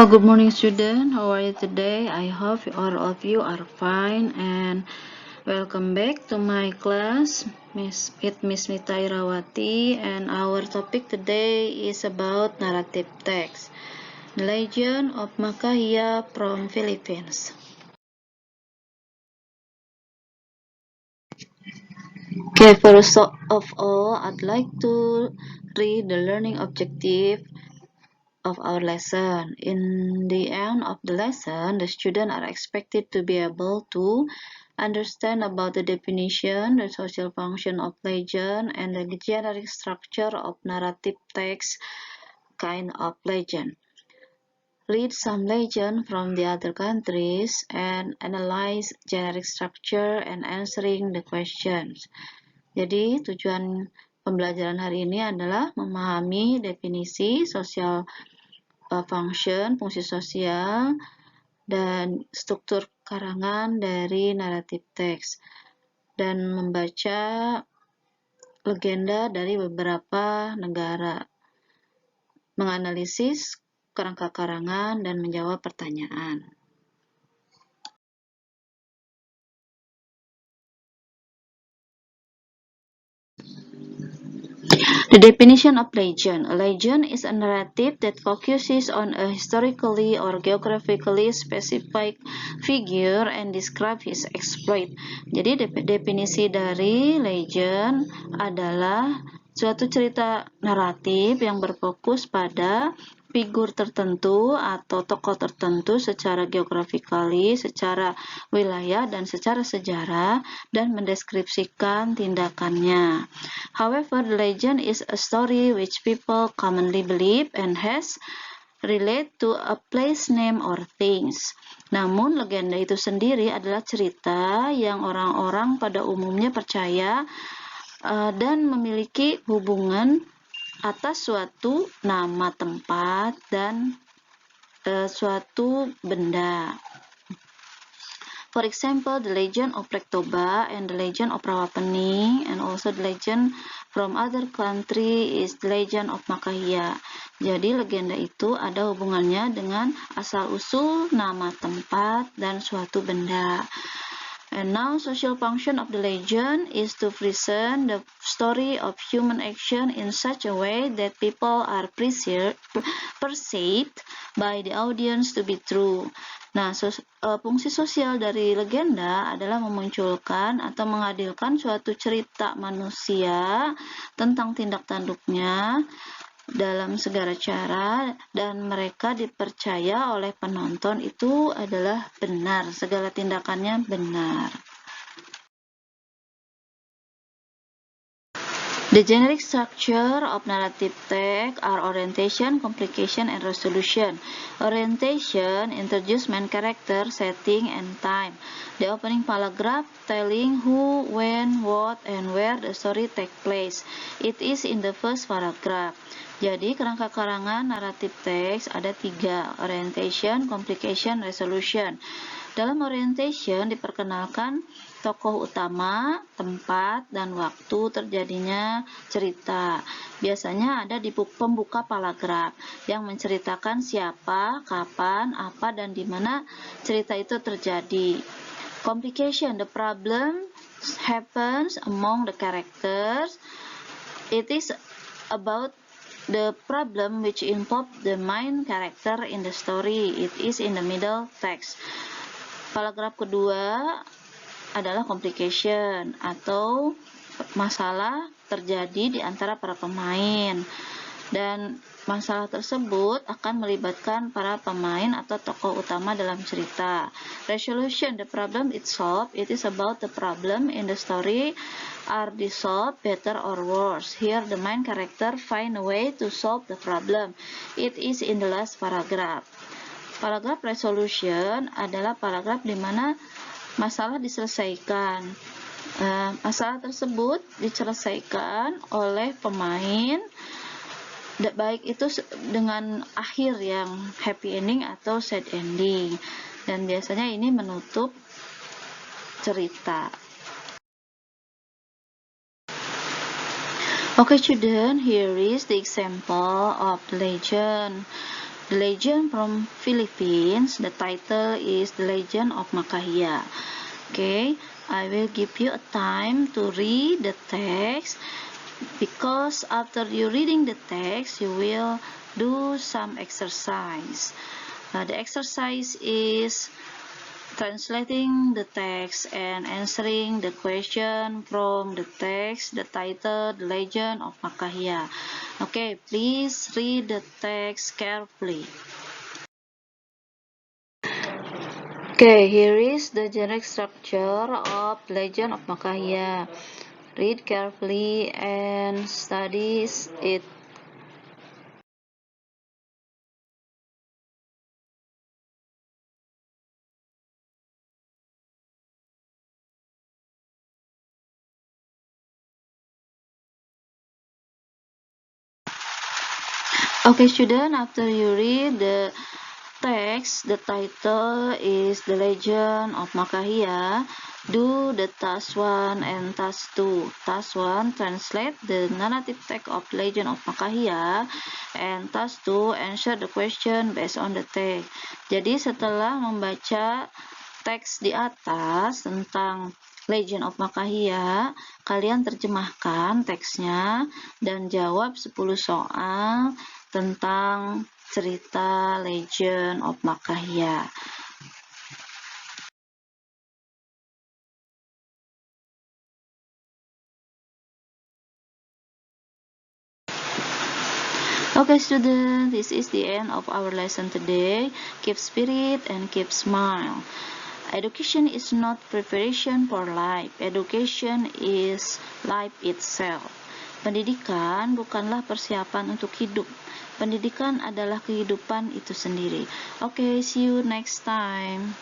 Good morning, student. How are you today? I hope all of you are fine and welcome back to my class. Miss Mita Irawati, and our topic today is about narrative text, The Legend of Makahia from Philippines. Okay, first of all, I'd like to read the learning objective of our lesson. In the end of the lesson, the students are expected to be able to understand about the definition, the social function of legend, and the generic structure of narrative text kind of legend. Read some legend from the other countries and analyze generic structure and answering the questions. Jadi, tujuan pembelajaran hari ini adalah memahami definisi social fungsi sosial, dan struktur karangan dari naratif teks, dan membaca legenda dari beberapa negara, menganalisis kerangka karangan, dan menjawab pertanyaan. The definition of legend. A legend is a narrative that focuses on a historically or geographically specific figure and describes his exploit. Jadi definisi dari legend adalah suatu cerita naratif yang berfokus pada figur tertentu atau tokoh tertentu secara geografikali, secara wilayah, dan secara sejarah, dan mendeskripsikan tindakannya. However, the legend is a story which people commonly believe and has relate to a place, name, or things. Namun, legenda itu sendiri adalah cerita yang orang-orang pada umumnya percaya dan memiliki hubungan atas suatu nama tempat dan suatu benda. For example, the legend of Rektoba and the legend of Rawapeni, and also the legend from other country is the legend of Makahia. Jadi legenda itu ada hubungannya dengan asal-usul nama tempat dan suatu benda. And now, social function of the legend is to present the story of human action in such a way that people are perceived by the audience to be true. Nah, fungsi sosial dari legenda adalah memunculkan atau menghadirkan suatu cerita manusia tentang tindak tanduknya dalam segala cara, dan mereka dipercaya oleh penonton itu adalah benar, segala tindakannya benar. The generic structure of narrative text are orientation, complication, and resolution. Orientation introduces main character, setting, and time. The opening paragraph telling who, when, what, and where the story takes place. It is in the first paragraph. Jadi, kerangka karangan naratif teks ada 3, orientation, complication, resolution. Dalam orientation diperkenalkan tokoh utama, tempat, dan waktu terjadinya cerita. Biasanya ada di pembuka paragraf yang menceritakan siapa, kapan, apa, dan di mana cerita itu terjadi. Complication, the problem happens among the characters. It is about the problem which involves the main character in the story. It is in the middle text. Paragraf kedua adalah complication atau masalah terjadi di antara para pemain, dan masalah tersebut akan melibatkan para pemain atau tokoh utama dalam cerita. Resolution, the problem itself. It is about the problem in the story are dissolved better or worse. Here the main character find a way to solve the problem. It is in the last paragraph. Paragraf resolution adalah paragraf di mana masalah diselesaikan. Masalah tersebut diselesaikan oleh pemain, baik itu dengan akhir yang happy ending atau sad ending, dan biasanya ini menutup cerita. Okay, student, here is the example of the legend. The Legend from Philippines. The title is The Legend of Makahia. Okay, I will give you a time to read the text, because after you reading the text, you will do some exercise. The exercise is translating the text and answering the question from the text, the title, The Legend of Makahia. Okay, please read the text carefully. Okay, here is the generic structure of Legend of Makahia. Read carefully and study it. Okay, student, after you read the text, the title is The Legend of Makahia. Do the task 1 and task 2. Task 1, translate the narrative text of Legend of Makahia, and task 2, answer the question based on the text. Jadi setelah membaca teks di atas tentang Legend of Makahia, kalian terjemahkan teksnya dan jawab 10 soal tentang cerita Legend of Makahia. Okay, students, this is the end of our lesson today. Keep spirit and keep smile. Education is not preparation for life. Education is life itself. Pendidikan bukanlah persiapan untuk hidup. Pendidikan adalah kehidupan itu sendiri. Okay, see you next time.